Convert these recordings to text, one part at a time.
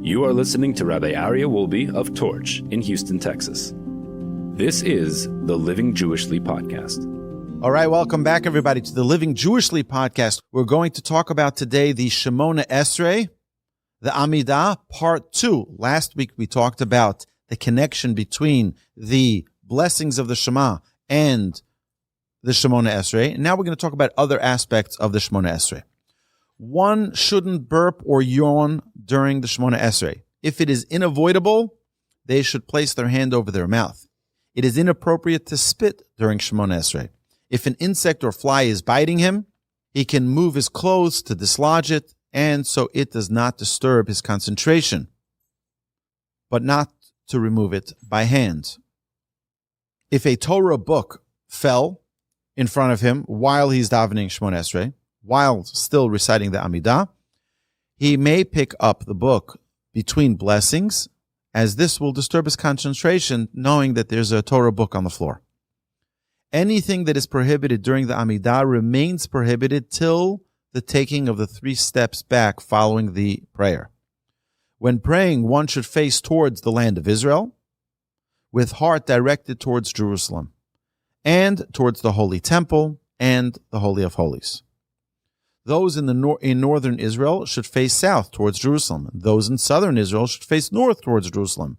You are listening to Rabbi Aryeh Wolbe of Torch in Houston, Texas. This is the Living Jewishly podcast. All right, welcome back, everybody, to the Living Jewishly podcast. We're going to talk about today the Shemoneh Esrei, the Amidah, part 2. Last week we talked about the connection between the blessings of the Shema and the Shemoneh Esrei. And now we're going to talk about other aspects of the Shemoneh Esrei. One shouldn't burp or yawn during the Shemoneh Esrei. If it is unavoidable, they should place their hand over their mouth. It is inappropriate to spit during Shemoneh Esrei. If an insect or fly is biting him, he can move his clothes to dislodge it, and so it does not disturb his concentration, but not to remove it by hand. If a Torah book fell in front of him while he's davening Shemoneh Esrei, while still reciting the Amidah, he may pick up the book between blessings, as this will disturb his concentration, knowing that there's a Torah book on the floor. Anything that is prohibited during the Amidah remains prohibited till the taking of the 3 steps back following the prayer. When praying, one should face towards the land of Israel, with heart directed towards Jerusalem, and towards the Holy Temple and the Holy of Holies. Those in northern Israel should face south towards Jerusalem. Those in southern Israel should face north towards Jerusalem.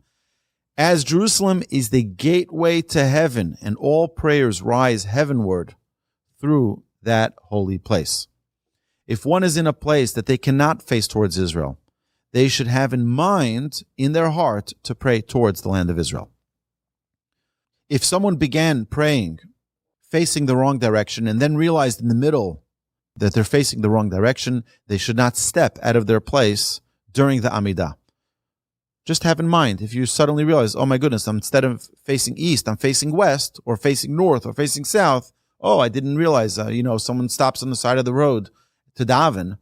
As Jerusalem is the gateway to heaven, and all prayers rise heavenward through that holy place. If one is in a place that they cannot face towards Israel, they should have in mind, in their heart, to pray towards the land of Israel. If someone began praying facing the wrong direction and then realized in the middle that they're facing the wrong direction, they should not step out of their place during the Amidah. Just have in mind, if you suddenly realize, oh my goodness, instead of facing east, I'm facing west, or facing north, or facing south. Oh, I didn't realize, someone stops on the side of the road to daven,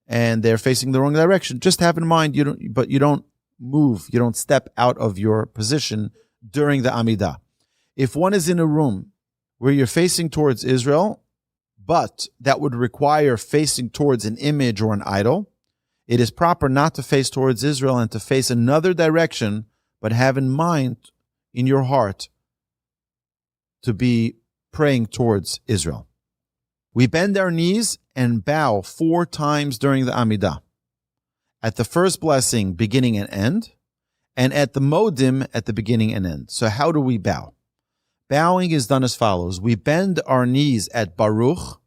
and they're facing the wrong direction. Just have in mind, you don't move, you don't step out of your position during the Amidah. If one is in a room where you're facing towards Israel, but that would require facing towards an image or an idol, it is proper not to face towards Israel and to face another direction, but have in mind in your heart to be praying towards Israel. We bend our knees and bow 4 times during the Amidah. At the first blessing, beginning and end, and at the modim, at the beginning and end. So how do we bow? Bowing is done as follows. We bend our knees at Baruch.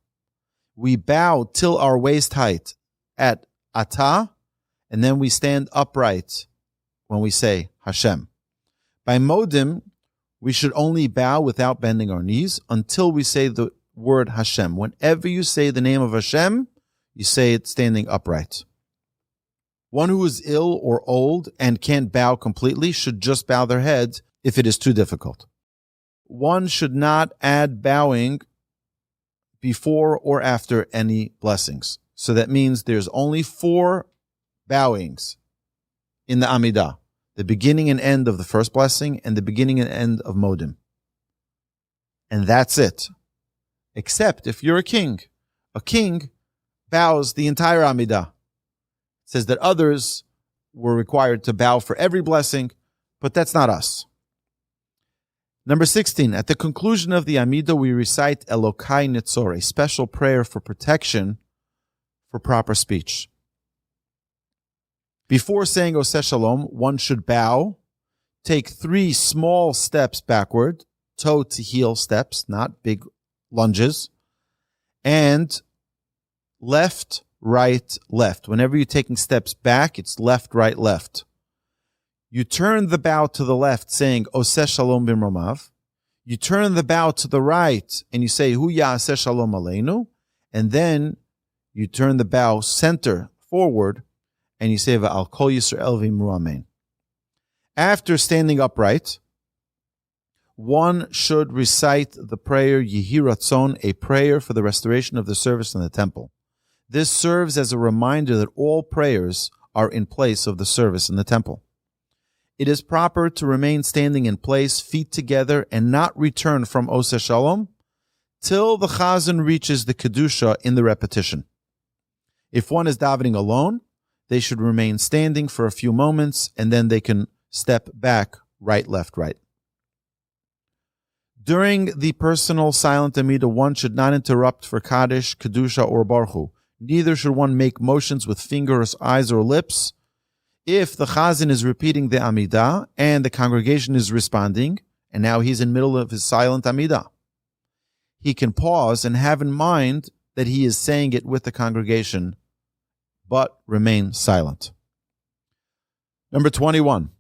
We bow till our waist height at Atah. And then we stand upright when we say Hashem. By modim, we should only bow without bending our knees until we say the word Hashem. Whenever you say the name of Hashem, you say it standing upright. One who is ill or old and can't bow completely should just bow their head if it is too difficult. One should not add bowing before or after any blessings. So that means there's only 4 bowings in the Amidah. The beginning and end of the first blessing and the beginning and end of modim. And that's it. Except if you're a king. A king bows the entire Amidah. It says that others were required to bow for every blessing, but that's not us. Number 16, at the conclusion of the Amidah, we recite Elokai Netzor, a special prayer for protection for proper speech. Before saying Oseh Shalom, one should bow, take 3 small steps backward, toe to heel steps, not big lunges, and left, right, left. Whenever you're taking steps back, it's left, right, left. You turn the bow to the left, saying, Oseh Shalom b'mromav. You turn the bow to the right, and you say, Hu Ya'aseh Shalom Aleinu. And then you turn the bow center forward, and you say, Va'al Kol Yisrael v'imru Amen. After standing upright, one should recite the prayer Yehi Ratzon, a prayer for the restoration of the service in the temple. This serves as a reminder that all prayers are in place of the service in the temple. It is proper to remain standing in place, feet together, and not return from Oseh Shalom till the Chazan reaches the Kedusha in the repetition. If one is davening alone, they should remain standing for a few moments, and then they can step back, right, left, right. During the personal silent Amidah, one should not interrupt for Kaddish, Kedusha, or Baruch Hu. Neither should one make motions with fingers, eyes, or lips. If the Chazan is repeating the Amidah and the congregation is responding, and now he's in the middle of his silent Amidah, he can pause and have in mind that he is saying it with the congregation, but remain silent. Number 21.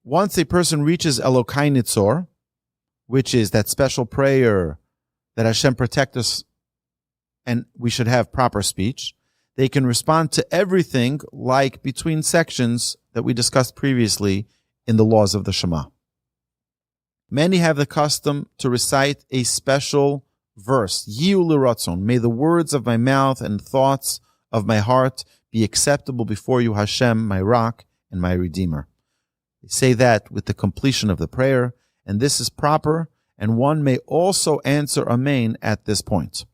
Once a person reaches Elokai Nitzor, which is that special prayer that Hashem protect us and we should have proper speech, they can respond to everything like between sections that we discussed previously in the laws of the Shema. Many have the custom to recite a special verse, Yiu L'Ratzon, may the words of my mouth and thoughts of my heart be acceptable before you, Hashem, my rock and my redeemer. They say that with the completion of the prayer, and this is proper, and one may also answer Amen at this point.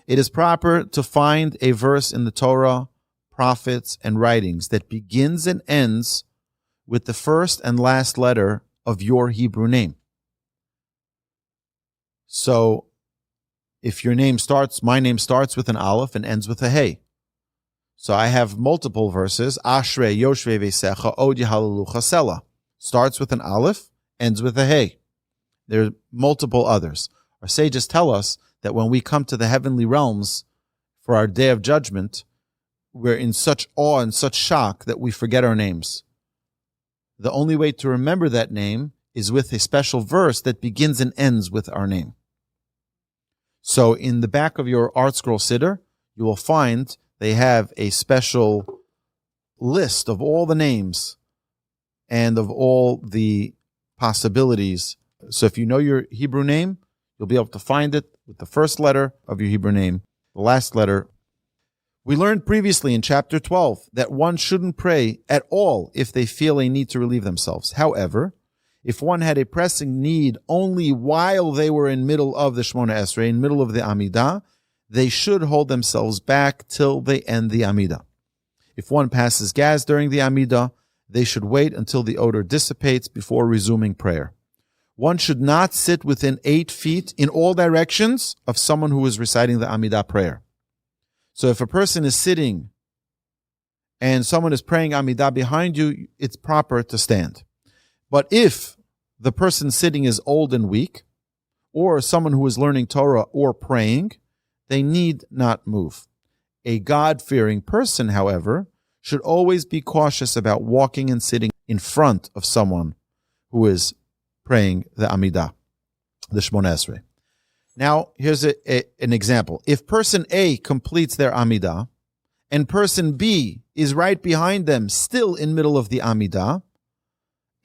It is proper to find a verse in the Torah, prophets, and writings that begins and ends with the first and last letter of your Hebrew name. So, if your name starts, my name starts with an aleph and ends with a hey. So I have multiple verses. Ashrei Yoshvei Veisecha Od Yehalalucha Sela. Starts with an aleph, ends with a hey. There are multiple others. Our sages tell us that when we come to the heavenly realms for our day of judgment, we're in such awe and such shock that we forget our names. The only way to remember that name is with a special verse that begins and ends with our name. So in the back of your Art Scroll Siddur, you will find they have a special list of all the names and of all the possibilities. So if you know your Hebrew name, you'll be able to find it with the first letter of your Hebrew name, the last letter. We learned previously in chapter 12 that one shouldn't pray at all if they feel a need to relieve themselves. However, if one had a pressing need only while they were in middle of the Shemoneh Esrei, in middle of the Amidah, they should hold themselves back till they end the Amidah. If one passes gas during the Amidah, they should wait until the odor dissipates before resuming prayer. One should not sit within 8 feet in all directions of someone who is reciting the Amidah prayer. So if a person is sitting and someone is praying Amidah behind you, it's proper to stand. But if the person sitting is old and weak, or someone who is learning Torah or praying, they need not move. A God-fearing person, however, should always be cautious about walking and sitting in front of someone who is praying the Amidah, the Shemoneh Esrei. Now, here's an example. If person A completes their Amidah, and person B is right behind them, still in middle of the Amidah,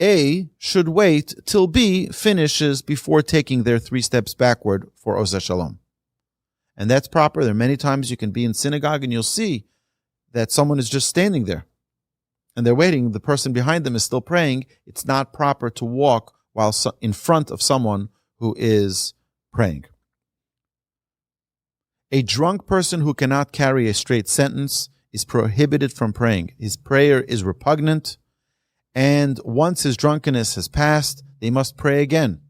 A should wait till B finishes before taking their 3 steps backward for Oseh Shalom. And that's proper. There are many times you can be in synagogue and you'll see that someone is just standing there and they're waiting. The person behind them is still praying. It's not proper to walk while in front of someone who is praying. A drunk person who cannot carry a straight sentence is prohibited from praying. His prayer is repugnant, and once his drunkenness has passed, they must pray again.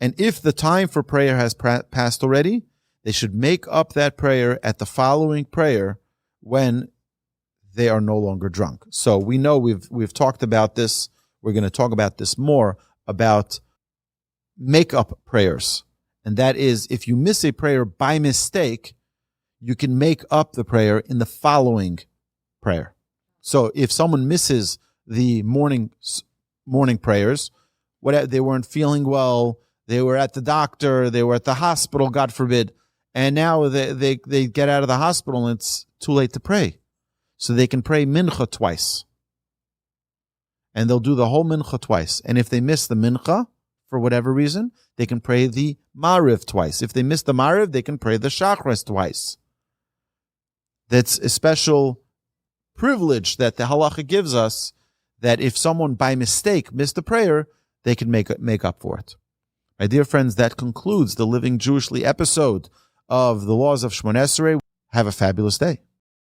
And if the time for prayer has passed already, they should make up that prayer at the following prayer when they are no longer drunk. So we know we've talked about this. We're going to talk about this more, about make-up prayers. And that is, if you miss a prayer by mistake, you can make up the prayer in the following prayer. So if someone misses the morning prayers, whatever, they weren't feeling well, they were at the doctor, they were at the hospital, God forbid, and now they get out of the hospital and it's too late to pray. So they can pray mincha twice. And they'll do the whole mincha twice. And if they miss the mincha, for whatever reason, they can pray the Mariv twice. If they miss the Mariv, they can pray the Shachris twice. That's a special privilege that the Halacha gives us, that if someone by mistake missed a prayer, they can make up for it. My dear friends, that concludes the Living Jewishly episode of the Laws of Shemoneh Esrei. Have a fabulous day.